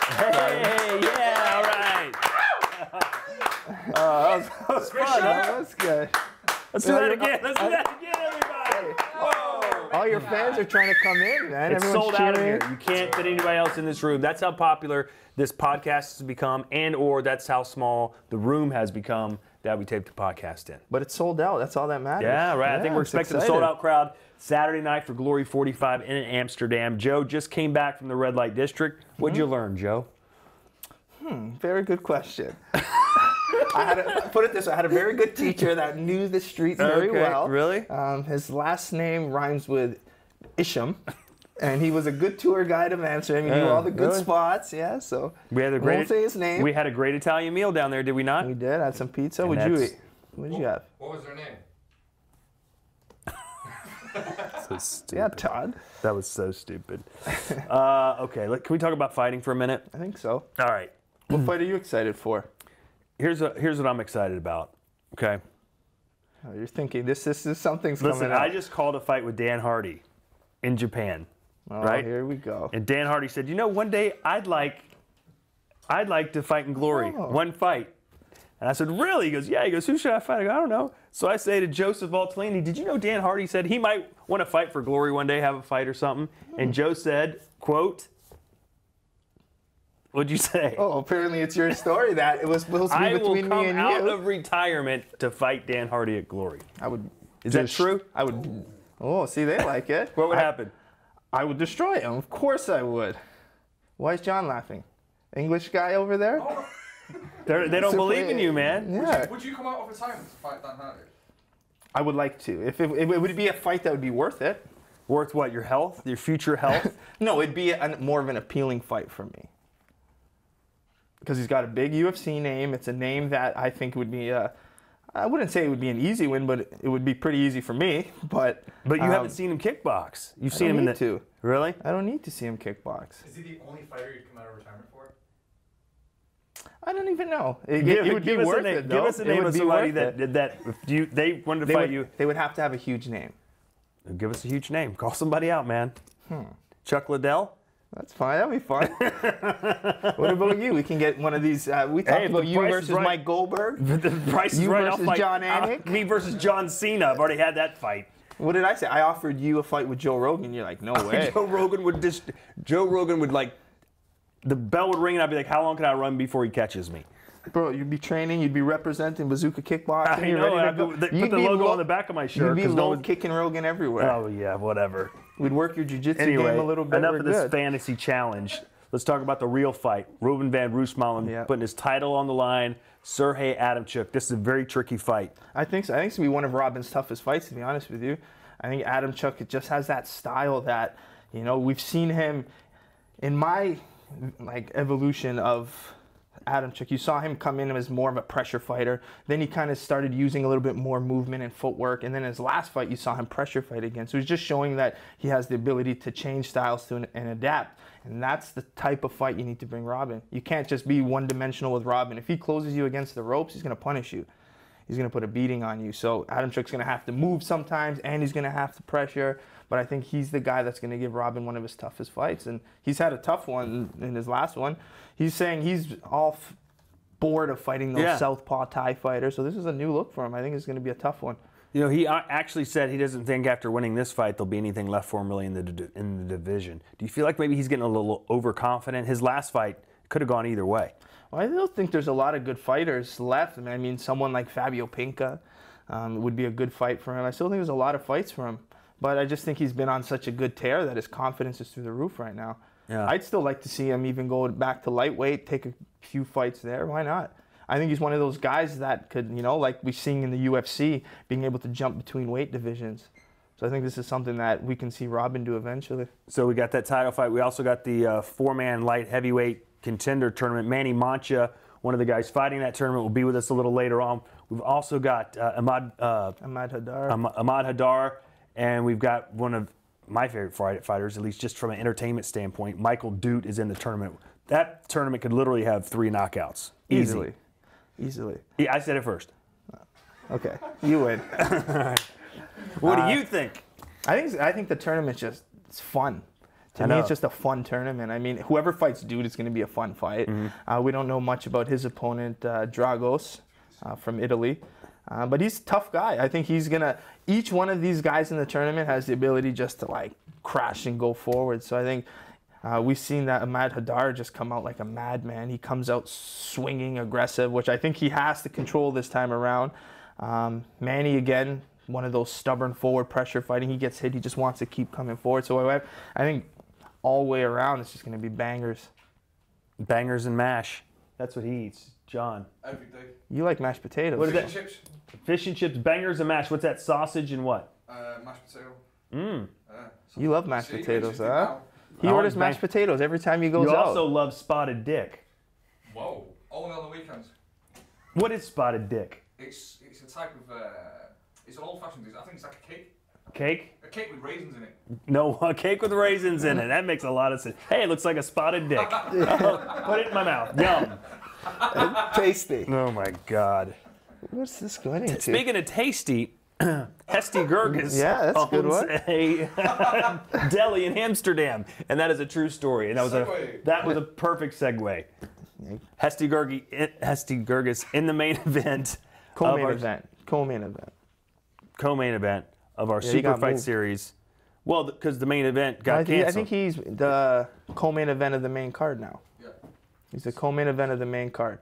Hey, yeah, all right. That was fun. Huh? That was good. Let's do that again. Let's do that again, everybody. Whoa. All your fans are trying to come in, man. It's Everyone's sold out of cheering. here. You can't fit anybody else in this room. That's how popular this podcast has become, and/or that's how small the room has become that we taped the podcast in. But it's sold out. That's all that matters. Yeah, right. I think we're expecting a excited. sold-out crowd Saturday night for Glory 45 in Amsterdam. Joe just came back from the red light district. What'd you learn, Joe? Very good question. Put it this way, I had a very good teacher that knew the streets very well. Really? His last name rhymes with Isham, and he was a good tour guide of Amsterdam. He knew all the good spots. Yeah, so We had a won't say his name. We had a great Italian meal down there, did we not? We did. Had some pizza. And What'd you that's- eat? What did you have? What was their name? So stupid. Yeah, Todd. That was so stupid. Okay, can we talk about fighting for a minute? I think so. All right. What fight are you excited for? Here's what I'm excited about. Okay. Oh, you're thinking this is something's Listen, coming up. I just called a fight with Dan Hardy in Japan. Oh, right? Here we go. And Dan Hardy said, one day I'd like to fight in Glory. Oh. One fight. And I said, really? He goes, yeah. He goes, who should I fight? I go, I don't know. So I say to Joseph Valtellini, did you know Dan Hardy said he might want to fight for Glory one day, have a fight or something? And Joe said, quote, what'd you say? Oh, apparently it's your story that it was supposed to be I will between come me and out you. of retirement to fight Dan Hardy at Glory. I would. Is that true? I would. Oh, see, they like it. What would happen? I would destroy him. Of course I would. Why is John laughing? English guy over there? They don't believe in you, man. Yeah. Would you come out of retirement to fight Dan Hardy? I would like to. If it would be a fight that would be worth it. Worth what? Your health? Your future health? No, it'd be more of an appealing fight for me. Because he's got a big UFC name. It's a name that I think would be, I wouldn't say it would be an easy win, but it would be pretty easy for me. But But you haven't seen him kickbox. You've seen him in the... to. Really? I don't need to see him kickbox. Is he the only fighter you'd come out of retirement for? I don't even know. It would be give us worth a name. it, though. Give us a It name would of be somebody worth that it. did that. If they wanted to fight you, They would have to have a huge name. give us a huge name. Call somebody out, man. Chuck Liddell? That's fine. That'd be fun. What about you? We can get one of these. We talked if about the you price versus is right- Mike Goldberg. The price is You right. versus I'll fight, John Anik? me versus John Cena. I've already had that fight. What did I say? I offered you a fight with Joe Rogan. You're like, no way. Joe Rogan would like, the bell would ring and I'd be like, how long can I run before he catches me? Bro, you'd be training. You'd be representing Bazooka Kickboxing. I You're know. ready to I'd go. put You'd the be logo on the back of my shirt. You'd be 'cause no low one- kicking Rogan everywhere. Oh, yeah, whatever. We'd work your jiu-jitsu Anyway, game a little bit. enough We're of this good. fantasy challenge. Let's talk about the real fight. Ruben van Roosmalen Yeah. putting his title on the line. Sergey Adamchuk. This is a very tricky fight. I think so. I think it's going to be one of Robin's toughest fights, to be honest with you. I think Adamchuk just has that style that, we've seen him in my evolution of Adamchuk. You saw him come in as more of a pressure fighter. Then he kind of started using a little bit more movement and footwork. And then his last fight, you saw him pressure fight again. So he's just showing that he has the ability to change styles and adapt. And that's the type of fight you need to bring Robin. You can't just be one-dimensional with Robin. If he closes you against the ropes, he's going to punish you. He's going to put a beating on you. So Adamchuk's going to have to move sometimes, and he's going to have to pressure. But I think he's the guy that's going to give Robin one of his toughest fights. And he's had a tough one in his last one. He's saying he's all bored of fighting those southpaw Thai fighters. So this is a new look for him. I think it's going to be a tough one. He actually said he doesn't think after winning this fight there'll be anything left for him really in the division. Do you feel like maybe he's getting a little overconfident? His last fight could have gone either way. Well, I still think there's a lot of good fighters left. I mean, someone like Fabio Pinca would be a good fight for him. I still think there's a lot of fights for him. But I just think he's been on such a good tear that his confidence is through the roof right now. Yeah. I'd still like to see him even go back to lightweight, take a few fights there. Why not? I think he's one of those guys that could, like we're seeing in the UFC, being able to jump between weight divisions. So I think this is something that we can see Robin do eventually. So we got that title fight. We also got the four-man light heavyweight contender tournament. Manny Mancha, one of the guys fighting that tournament, will be with us a little later on. We've also got Ahmad Hadar, and we've got one of my favorite fighters, at least just from an entertainment standpoint. Michael Dute is in the tournament. That tournament could literally have 3 knockouts. Easily. Yeah, I said it first. Okay, you win. What do you think? I think the tournament's just it's fun. To me, it's just a fun tournament. I mean, whoever fights Dude, it's going to be a fun fight. We don't know much about his opponent, Dragos, from Italy. But he's a tough guy. I think he's going to... Each one of these guys in the tournament has the ability just to, like, crash and go forward. So I think we've seen that Ahmad Haddar just come out like a madman. He comes out swinging, aggressive, which I think he has to control this time around. Manny, again, one of those stubborn forward pressure fighting. He gets hit. He just wants to keep coming forward. So I think all the way around, it's just going to be bangers. Bangers and mash. That's what he eats. John. Every day. You like mashed potatoes. What is Fish that? and chips. Fish and chips, bangers and mash. What's that? Sausage and what? Mashed potato. You love mashed See, potatoes, makes you huh? think He I orders like mashed potatoes every time he goes You out. also love spotted dick. now. Whoa. Only on the weekends. What is spotted dick? It's a type of it's an old-fashioned dish. I think it's like a cake. Cake? A cake with raisins in it. No, a cake with raisins in it. That makes a lot of sense. Hey, it looks like a spotted dick. Oh, put it in my mouth. Yum. Tasty. Oh my God. What's this going into? Speaking of tasty, Hesty Gerges Yeah, that's a good one. a deli in Amsterdam, and that is a true story. And Segue. that was a perfect segue. Hesty Gerges in the main event. Co-main event. Co-main event. Co-main event of our he Super got Fight moved. Series. Well, because the main event got I canceled. think he's the co-main event of the main card now. Yeah. He's the co-main event of the main card.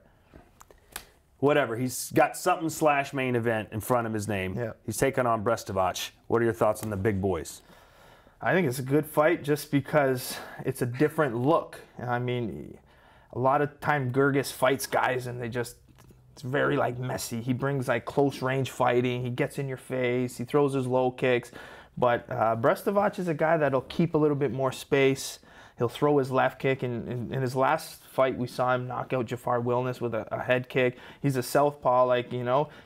Whatever. He's got something / main event in front of his name. Yeah. He's taking on Brestovac. What are your thoughts on the big boys? I think it's a good fight just because it's a different look. I mean, a lot of time Gerges fights guys and it's very like messy. He brings like close range fighting. He gets in your face. He throws his low kicks. But Brestovac is a guy that'll keep a little bit more space. He'll throw his left kick. In his last fight, we saw him knock out Jafar Wilness with a head kick. He's a southpaw,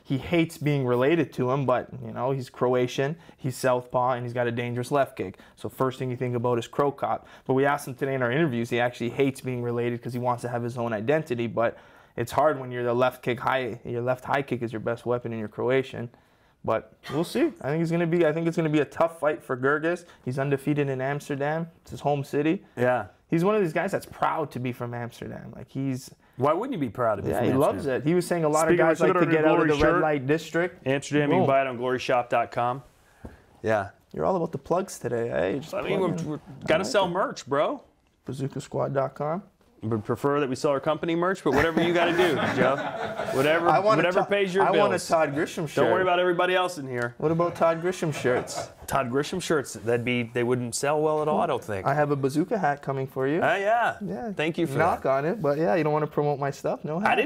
he hates being related to him, but, he's Croatian, he's southpaw, and he's got a dangerous left kick. So first thing you think about is Crow Cop. But we asked him today in our interviews, he actually hates being related because he wants to have his own identity, but it's hard when your left high kick is your best weapon and you're Croatian. But we'll see. I think it's gonna be a tough fight for Gerges. He's undefeated in Amsterdam. It's his home city. Yeah. He's one of these guys that's proud to be from Amsterdam. Why wouldn't you be proud of it? Yeah, he loves it. He was saying a lot Speaking of of guys like to Glory get out of the shirt, red light district. Amsterdam, you can buy it on gloryshop.com. Yeah. You're all about the plugs today, eh? We've got to sell merch, bro. BazookaSquad.com. Would prefer that we sell our company merch, but whatever you got to do, Joe. Whatever pays your bills. I want a Todd Grisham shirt. Don't worry about everybody else in here. What about Todd Grisham shirts? Todd Grisham shirts, they wouldn't sell well at all, I don't think. I have a Bazooka hat coming for you. Yeah. Yeah. Thank you for Knock that. on it, but yeah, you don't want to promote my stuff? No hat.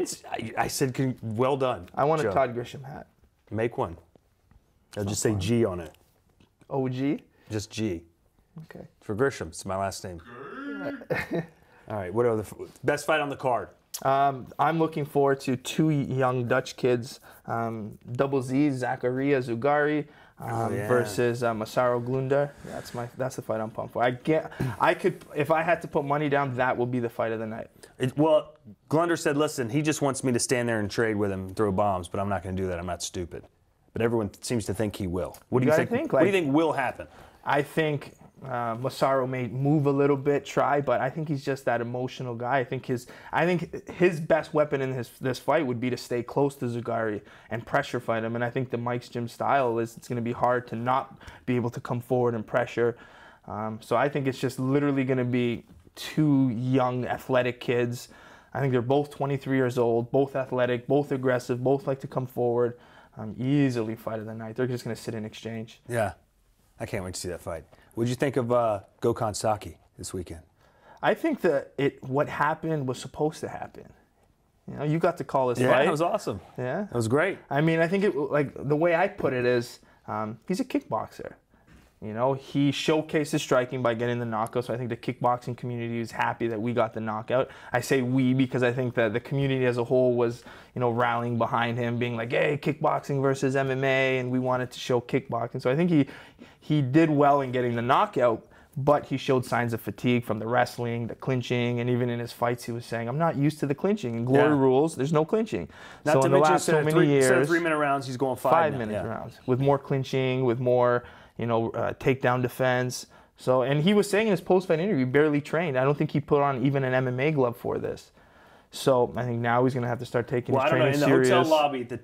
I said, well done. I want Joe. a Todd Grisham hat. Make one. I'll just say G on it. OG? Just G. Okay. For Grisham, it's my last name. All right, what are the best fight on the card? I'm looking forward to two young Dutch kids, Double Z, Zakaria Zugari, versus Massaro Glunder. That's the fight I'm pumped for. If I had to put money down, that will be the fight of the night. Glunder said, listen, he just wants me to stand there and trade with him and throw bombs, but I'm not going to do that. I'm not stupid. But everyone seems to think he will. What do you think? What do you think will happen? I think Massaro may move a little bit, try, but I think he's just that emotional guy. I think his best weapon in this fight would be to stay close to Zugari and pressure fight him. And I think the Mike's Gym style is it's going to be hard to not be able to come forward and pressure. So I think it's just literally going to be two young athletic kids. I think they're both 23 years old, both athletic, both aggressive, both like to come forward. Easily fight of the night. They're just going to sit and exchange. Yeah. I can't wait to see that fight. What did you think of Gokhan Saki this weekend? I think that what happened was supposed to happen. You got to call this fight. Yeah, it was awesome. Yeah, it was great. I mean, I think the way I put it is, he's a kickboxer. He showcased his striking by getting the knockout. So I think the kickboxing community is happy that we got the knockout. I say we because I think that the community as a whole was, rallying behind him, being like, hey, kickboxing versus MMA, and we wanted to show kickboxing. So I think he did well in getting the knockout, but he showed signs of fatigue from the wrestling, the clinching, and even in his fights he was saying, I'm not used to the clinching. In Glory rules, there's no clinching. Not so to in the mention, last so many years, instead of 3-minute rounds, he's going 5 minute rounds with more clinching, with more takedown defense. So, and he was saying in his post-fight interview, he barely trained. I don't think he put on even an MMA glove for this. So I think now he's going to have to start taking his training serious. In the hotel lobby, the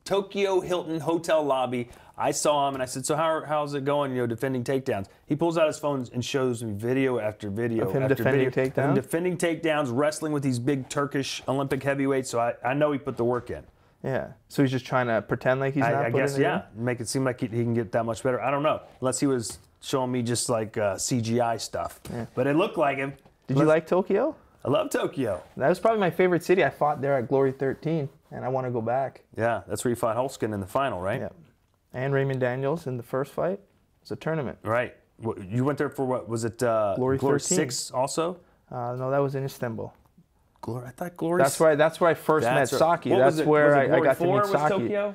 Tokyo Hilton hotel lobby, I saw him and I said, so how's it going, defending takedowns? He pulls out his phone and shows me video after video of him after defending video. takedowns? Him defending takedowns, wrestling with these big Turkish Olympic heavyweights, so I know he put the work in. Yeah, so he's just trying to pretend like he's not I putting guess, it yeah. Make it seem like he can get that much better. I don't know, unless he was showing me just like CGI stuff. Yeah. But it looked like him. Did you like Tokyo? I love Tokyo. That was probably my favorite city. I fought there at Glory 13, and I want to go back. Yeah, that's where you fought Holskin in the final, right? Yeah. And Raymond Daniels in the first fight. It was a tournament. Right. You went there for what? Was it Glory 13. 6 also? No, that was in Istanbul. I thought Glory. That's where I first met Saki. That's where I got to meet Saki. Tokyo?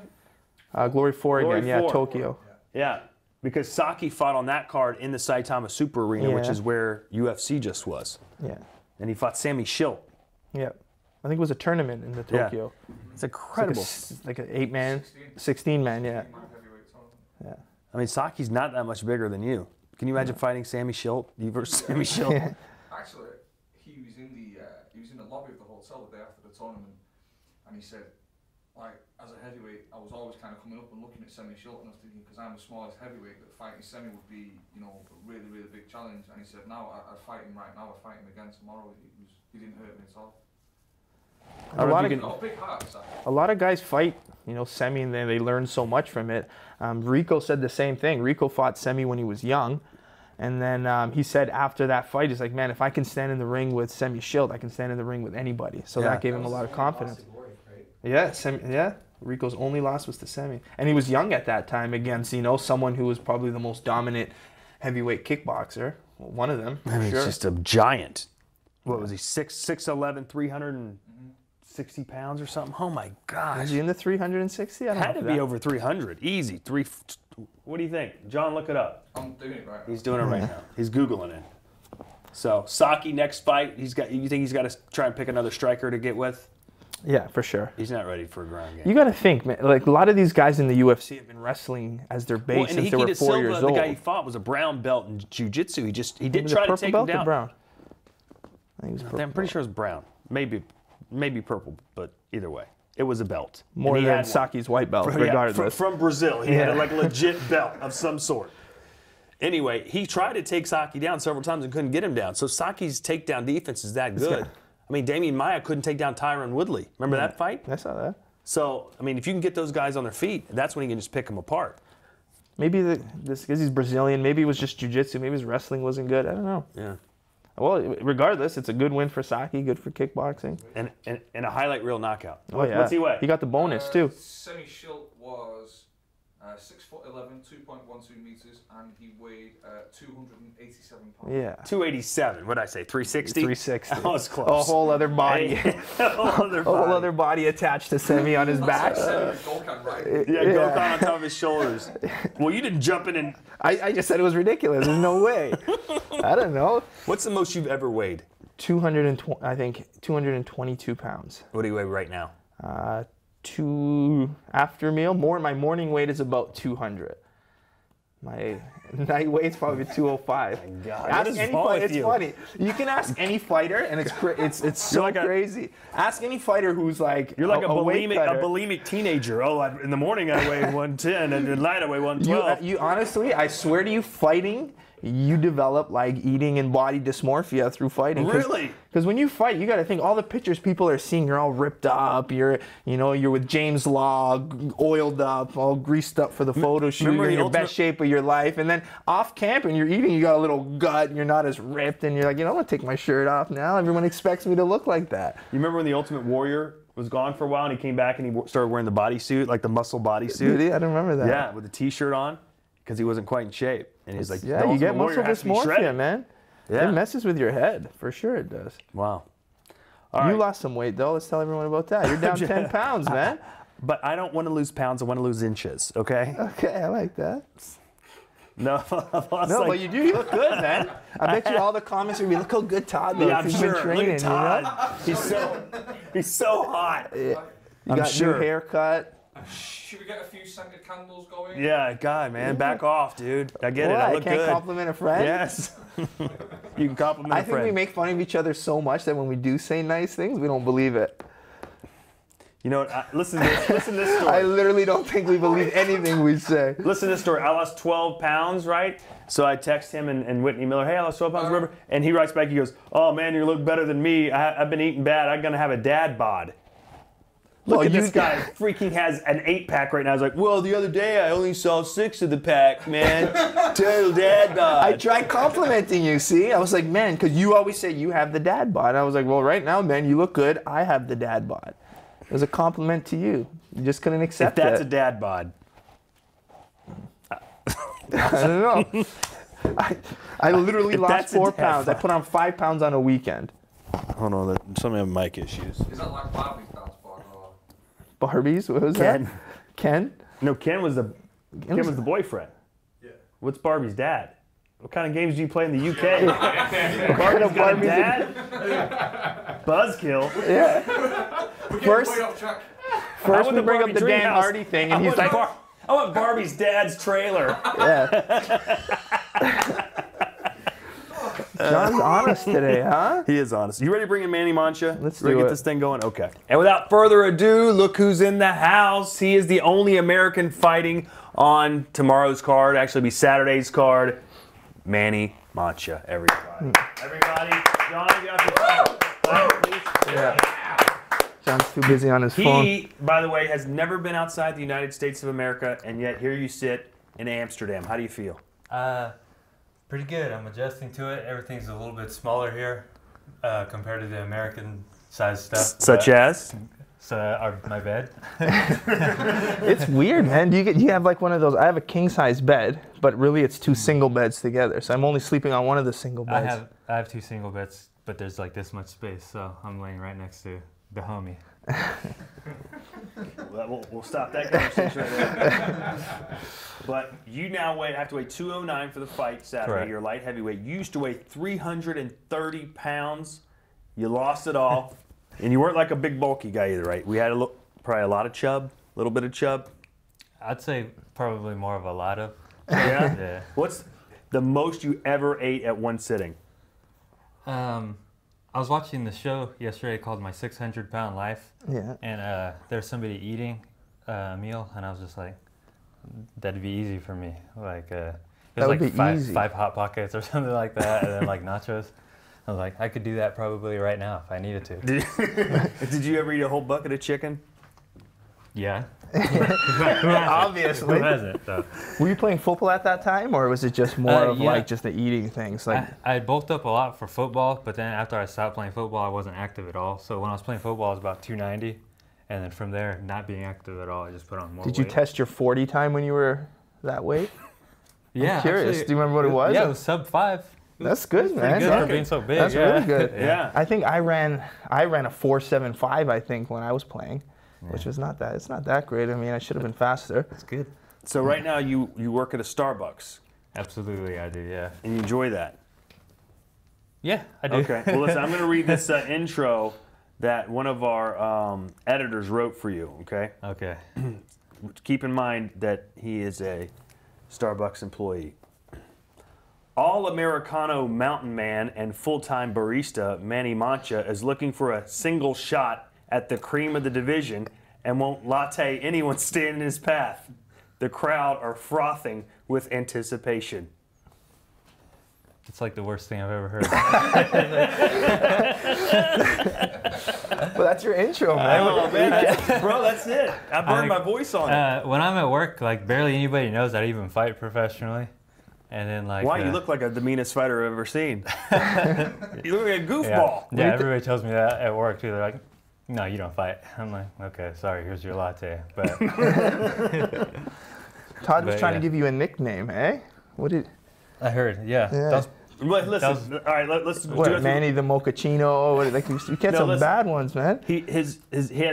Glory 4 Glory again, 4. yeah, Tokyo. Yeah, because Saki fought on that card in the Saitama Super Arena, which is where UFC just was. Yeah. And he fought Sammy Schilt. Yeah. I think it was a tournament in the Tokyo. Yeah. It's incredible. It's like an 8-man, 16-man, yeah. Yeah. I mean, Saki's not that much bigger than you. Can you imagine fighting Sammy Schilt? You versus Sammy Schilt? Yeah. Actually, he was in the lobby of the hotel the day after the tournament, and he said, like, as a heavyweight, I was always kind of coming up and looking at Sammy Schilt, and I was thinking, because I'm the smallest heavyweight, that fighting Sammy would be, a really, really big challenge. And he said, now I'd fight him right now. I'd fight him again tomorrow. He didn't hurt me at all. A lot of guys fight, Semi, and they learn so much from it. Rico said the same thing. Rico fought Semi when he was young, and then he said after that fight, he's like, man, if I can stand in the ring with Sammy Schilt, I can stand in the ring with anybody. So that gave him a lot of confidence. Yeah, Rico's only loss was to Semi, and he was young at that time against someone who was probably the most dominant heavyweight kickboxer. Well, one of them. I mean, he's just a giant. What was he? 6'11", 360 pounds or something? Oh my gosh! Is he in the 360? I don't know. Had to be over 300. Easy. What do you think, John? Look it up. I'm doing it right now. He's doing it right now. He's googling it. So Saki next fight. You think he's got to try and pick another striker to get with? Yeah, for sure. He's not ready for a ground game. You got to think, man. Like a lot of these guys in the UFC have been wrestling as their base since they were 4 years old. The guy he fought was a brown belt in jiu-jitsu. He did try to take him down. Brown? I think it was purple. I'm pretty sure it was brown. Maybe purple, but either way, it was a belt. More than Saki's white belt, regardless. From Brazil, he had a legit belt of some sort. Anyway, he tried to take Saki down several times and couldn't get him down. So Saki's takedown defense is that good. I mean, Damian Maia couldn't take down Tyron Woodley. Remember that fight? I saw that. So, I mean, if you can get those guys on their feet, that's when you can just pick them apart. Maybe because he's Brazilian, maybe it was just jiu-jitsu, maybe his wrestling wasn't good. I don't know. Yeah. Well, regardless, it's a good win for Saki, good for kickboxing. And a highlight reel knockout. Oh, yeah. What's he weigh? He got the bonus, too. Sammy Schilt was 6'11", 2.12 meters, and he weighed 287 pounds. Yeah. 287. What did I say? 360? 360. That was close. A whole other body. A whole other body attached to Semi on his back. Gokhan, right? Yeah, Gokhan on top of his shoulders. Well, you didn't jump in and... I just said it was ridiculous. There's no way. I don't know. What's the most you've ever weighed? 222 pounds. What do you weigh right now? After meal. My morning weight is about 200. My night weight's probably 205. Oh my God, ask any fighter. It's funny. You can ask any fighter, and it's so like crazy. Ask any fighter who's like you're like a bulimic teenager. Oh, in the morning I weigh 110, and at night I weigh 112. You honestly, I swear to you, fighting. You develop like eating and body dysmorphia through fighting. Really? Because when you fight, you got to think all the pictures people are seeing. You're all ripped up. You're with James Law, oiled up, all greased up for the photo shoot. You're in your best shape of your life, and then off camp and you're eating. You got a little gut. And you're not as ripped, and you're like, I'm gonna take my shirt off now. Everyone expects me to look like that. You remember when the Ultimate Warrior was gone for a while, and he came back and he started wearing the bodysuit, like the muscle bodysuit? Did he? I don't remember that. Yeah, with the T-shirt on, because he wasn't quite in shape. And he's like, yeah, you get muscle dysmorphia, man. Yeah. It messes with your head. For sure it does. Wow. You lost some weight, though. Let's tell everyone about that. You're down 10 pounds, man. But I don't want to lose pounds. I want to lose inches, okay? Okay, I like that. No, but you do. You look good, man. I bet you all the comments are going to be, look how good Todd looks. Yeah, I'm sure. Been training, look at Todd. He's so hot. Yeah. You got new haircut. Should we get a few scented candles going? Yeah, God, man, back off, dude. I get it. What? I look can't good. compliment a friend? Yes. You can compliment I a think friend. we make fun of each other so much that when we do say nice things, we don't believe it. You know what? Listen to this story. I literally don't think we believe anything we say. Listen to this story. I lost 12 pounds, right? So I text him and Whitney Miller, hey, I lost 12 pounds, whatever. And he writes back, he goes, oh, man, you look better than me. I've been eating bad. I'm going to have a dad bod. Look at this guy freaking has an 8-pack right now. I was like, well, the other day I only saw 6 of the pack, man. Total dad bod. I tried complimenting you, see? I was like, man, because you always say you have the dad bod. I was like, well, right now, man, you look good. I have the dad bod. It was a compliment to you. You just couldn't accept If that's it. a dad bod. I don't know. I literally If lost that's a 4 dad pounds. I bod. put on 5 pounds on a weekend. Hold on, somebody have mic issues. Is that like Barbie's dad's bod or? Barbies? What was Ken. that? Ken? No, Ken was the boyfriend. Yeah. What's Barbie's dad? What kind of games do you play in the UK? Barbie's got a dad? Buzzkill. Yeah. We're First- getting way off track. First we the bring up Barbie the Dan Dreamhouse. Hardy thing, and he's like, I want Barbie's dad's trailer. yeah. John's honest today, huh? He is honest. You ready to bring in Manny Mancha? Let's Ready to do get it. this thing going? Okay. And without further ado, look who's in the house. He is the only American fighting on tomorrow's card, actually be Saturday's card. Manny Mancha, everybody. Everybody, John, get off your phone. Clap, please. Yeah. John's too busy on his phone. He, by the way, has never been outside the United States of America, and yet here you sit in Amsterdam. How do you feel? Pretty good. I'm adjusting to it. Everything's a little bit smaller here compared to the American size stuff. Such as? My bed. It's weird, man. Do you have like one of those? I have a king size bed, but really it's 2 single beds together. So I'm only sleeping on one of the single beds. I have 2 single beds, but there's like this much space, so I'm laying right next to the homie. We'll stop that conversation right there. But you now have to weigh 209 for the fight Saturday. Correct. You're light heavyweight. You used to weigh 330 pounds. You lost it all. And you weren't like a big bulky guy either, right? We had probably a lot of chub, a little bit of chub. I'd say probably more of a lot of. Yeah? Yeah. What's the most you ever ate at one sitting? I was watching the show yesterday called My 600-Pound Life. Yeah. And there's somebody eating a meal, and I was just like, that'd be easy for me. Like, it was That would like be easy. 5 Hot Pockets or something like that, and then like nachos. I was like, I could do that probably right now if I needed to. Did you ever eat a whole bucket of chicken? Yeah. Obviously. Who hasn't, though? Were you playing football at that time, or was it just more of yeah. like just the eating things? Like, I bulked up a lot for football, but then after I stopped playing football, I wasn't active at all. So when I was playing football, I was about 290. And then from there, not being active at all, I just put on more did you weight. test your 40 time when you were that weight? Yeah, curious. actually, Do you remember what it was? Yeah, it was sub 5. That's good, man. Pretty good Yeah. for being so big. That's yeah. really good. Yeah. I think I ran a 4.75, I think, when I was playing, which was not that. It's not that great. I mean, I should have been faster. It's good. So right now you work at a Starbucks, Absolutely, I do. Yeah. and you enjoy that. Yeah, I do. Okay. Well, listen, I'm going to read this intro that one of our editors wrote for you, okay? Okay. Keep in mind that he is a Starbucks employee. All-Americano mountain man and full-time barista Manny Mancha is looking for a single shot at the cream of the division and won't latte anyone stand in his path. The crowd are frothing with anticipation. It's like the worst thing I've ever heard. Well, that's your intro, man. Oh, man, that's it. I burned my voice on it. When I'm at work, like barely anybody knows I even fight professionally. And then like Why? You look like the meanest fighter I've ever seen. You look like a goofball. Yeah, everybody tells me that at work too. They're like, no, you don't fight. I'm like, okay, sorry, here's your latte. But Todd was But, trying yeah. to give you a nickname, eh? What did? I heard, yeah. Yeah. That was- But listen, That all right, let's do What, it. Manny the Mochaccino? What, like you get No, some listen. bad ones, man. He has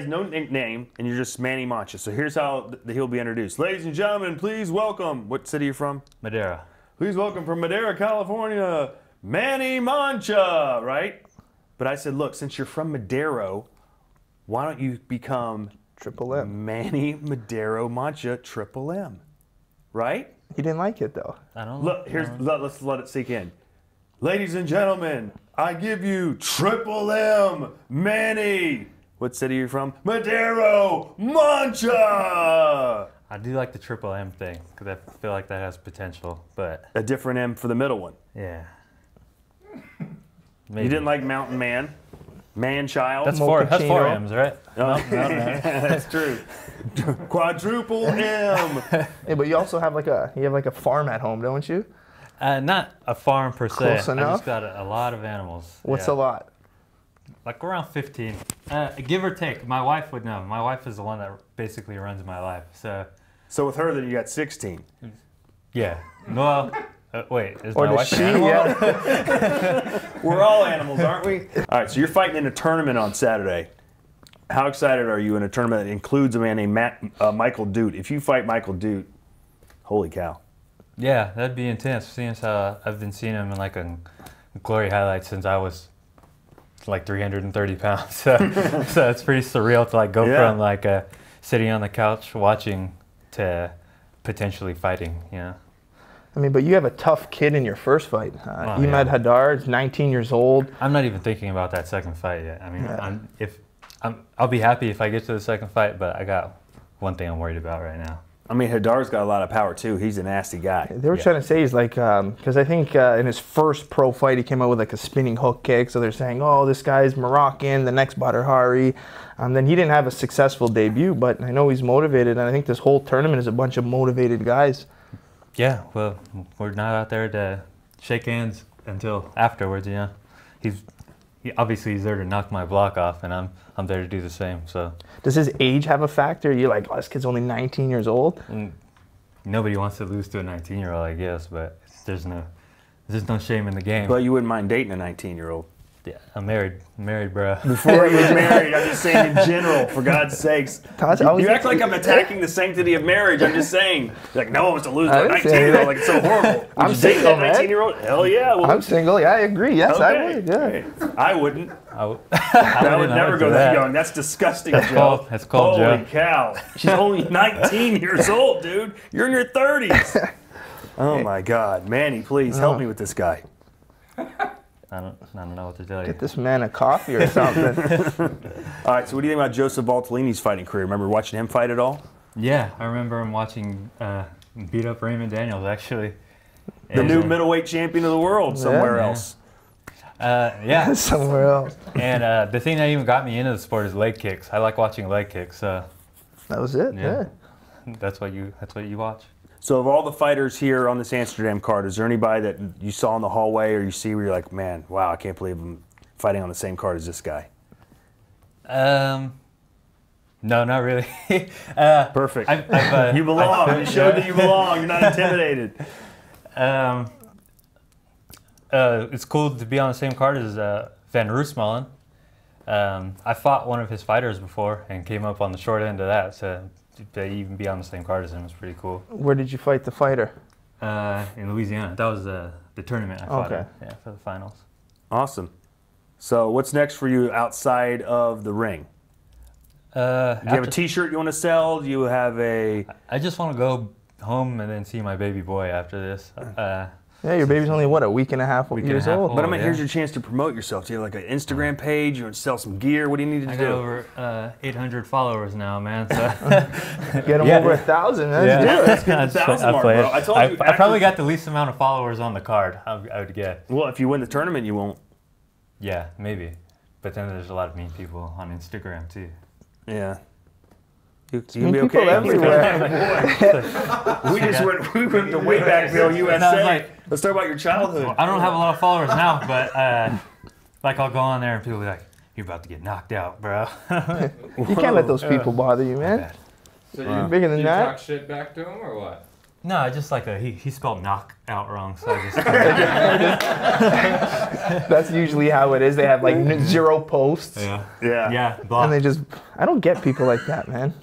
no nickname, and you're just Manny Mancha. So here's how he'll be introduced. Ladies and gentlemen, please welcome. What city are you from? Madeira. Please welcome from Madera, California, Manny Mancha, right? But I said, look, since you're from Madero, why don't you become Triple M. Manny Mancha Triple M. Right? He didn't like it though. I don't Look, let's let it sink in. Ladies and gentlemen, I give you Triple M Manny. What city are you from? Mancha. I do like the Triple M thing because I feel like that has potential, but A different M for the middle one. yeah. You didn't like Mountain Man? Man Child? That's four Mochaccino. M's, right? Oh, that's true. Quadruple M. Hey, but you also have like a farm at home, don't you? Not a farm per se. Close I enough. just got a lot of animals. What's yeah. a lot? Like around 15. Give or take. My wife would know. My wife is the one that basically runs my life. So with her, then you got 16. Yeah. Well, wait. Is Or my does wife she? an animal? Yeah. We're all animals, aren't we? All right, so you're fighting in a tournament on Saturday. How excited are you in a tournament that includes a man named Michael Dute? If you fight Michael Dute, holy cow. Yeah, that'd be intense. Seeing as how I've been seeing him in like a Glory highlights since I was like 330 pounds. So it's pretty surreal to like go from like sitting on the couch watching to potentially fighting, you know. I mean, but you have a tough kid in your first fight. Imad Haddar is 19 years old. I'm not even thinking about that second fight yet. I mean, I'll be happy if I get to the second fight, but I got one thing I'm worried about right now. I mean, Haddar's got a lot of power, too. He's a nasty guy. They were trying to say he's like, because I think in his first pro fight, he came out with like a spinning hook kick. So they're saying, oh, this guy's Moroccan, the next Badr Hari. Then he didn't have a successful debut, but I know he's motivated. And I think this whole tournament is a bunch of motivated guys. Yeah, well, we're not out there to shake hands until afterwards, you know. Obviously he's there to knock my block off, and I'm there to do the same. So Does his age have a factor? You're like, oh, this kid's only 19 years old. nobody wants to lose to a 19-year-old, I guess, but there's no shame in the game. But you wouldn't mind dating a 19-year-old. Yeah, I'm married, bro. Before he was married, I'm just saying in general, for God's sakes. You act like I'm attacking the sanctity of marriage. I'm just saying, like, no one wants to lose to a 19-year-old. Like, it's so horrible. I'm Would you date single, that 19-year-old? Hell yeah. Well, I'm single. Yeah, I agree. Yes, I would. Yeah. Okay. I wouldn't. I would Never go that young. That's disgusting, Joe. That's called Holy Joe. cow. She's only 19 years old, dude. You're in your 30s. Oh, my God. Manny, please help me with this guy. I don't know what to tell you. Get this man a coffee or something. All right, so what do you think about Joseph Valtellini's fighting career? Remember watching him fight at all? Yeah, I remember him watching beat up Raymond Daniels, actually. The new middleweight champion of the world somewhere else. Yeah. Somewhere else. And the thing that even got me into the sport is leg kicks. I like watching leg kicks. That was it. Yeah. That's what you watch. So of all the fighters here on this Amsterdam card, is there anybody that you saw in the hallway or you see where you're like, man, wow, I can't believe I'm fighting on the same card as this guy? No, not really. Perfect. You belong. You showed that you belong. You're not intimidated. It's cool to be on the same card as Van Roosmalen. I fought one of his fighters before and came up on the short end of that, so to even be on the same card as him was pretty cool. Where did you fight the fighter? In Louisiana. That was the tournament I fought in, for the finals. Awesome. So what's next for you outside of the ring? Do you have a T-shirt you want to sell? Do you have a... I just want to go home and then see my baby boy after this. Yeah, your baby's only, what, a week and a half years old? But I mean, here's your chance to promote yourself. Do you have like an Instagram page? You want to sell some gear? What do you need to do? I got over 800 followers now, man. So Get them over 1,000. Let's do it. Let's get the 1,000 mark, bro. I told you. I probably got the least amount of followers on the card, I would guess. Well, if you win the tournament, you won't. Yeah, maybe. But then there's a lot of mean people on Instagram, too. Yeah. You'll Mean be people okay. everywhere. we went to way back Bill, USA. Let's talk about your childhood. I don't have a lot of followers now, but like I'll go on there and people will be like, "You're about to get knocked out, bro." You can't let those people bother you, man. So You're bigger than you that. talk shit back to him or what? No, I just like he spelled knock out wrong, so I just. That's usually how it is. They have like 0 posts. Yeah. Block. And they just, I don't get people like that, man.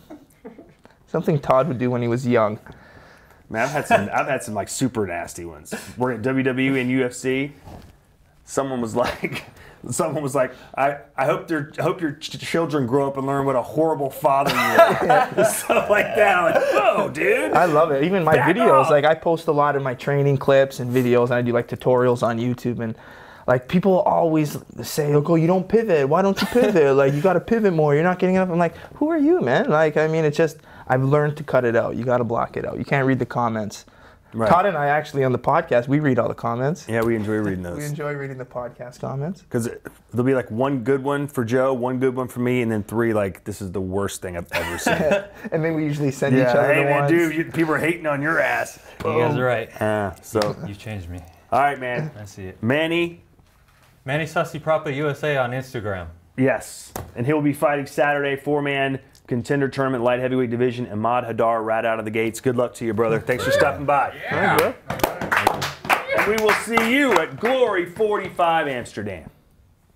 Something Todd would do when he was young. Man, I've had some like super nasty ones. Working at WWE and UFC, someone was like, Someone was like, I hope your children grow up and learn what a horrible father you are. Stuff like that. I'm like, whoa, dude. I love it. Even my Back videos, off. like I post a lot of my training clips and videos, and I do like tutorials on YouTube, and like people always say, "Oh, you don't pivot. Why don't you pivot? Like you got to pivot more. You're not getting enough." I'm like, who are you, man? Like, I mean, it's just I've learned to cut it out. You got to block it out. You can't read the comments. Right. Todd and I actually on the podcast, we read all the comments. Yeah, we enjoy reading those. We enjoy reading the podcast comments. Because there'll be like one good one for Joe, one good one for me, and then 3 like, this is the worst thing I've ever seen. And then we usually send each other hey the man, ones. dude, people are hating on your ass. You guys are right. So, You changed me. all right, man. I see it. Manny, Sasi Propa USA on Instagram. yes. And he'll be fighting Saturday, 4-man contender tournament, light heavyweight division. Ahmad Hadar right out of the gates. Good luck to you, brother. Thanks for stopping by. Yeah. And we will see you at Glory 45 Amsterdam.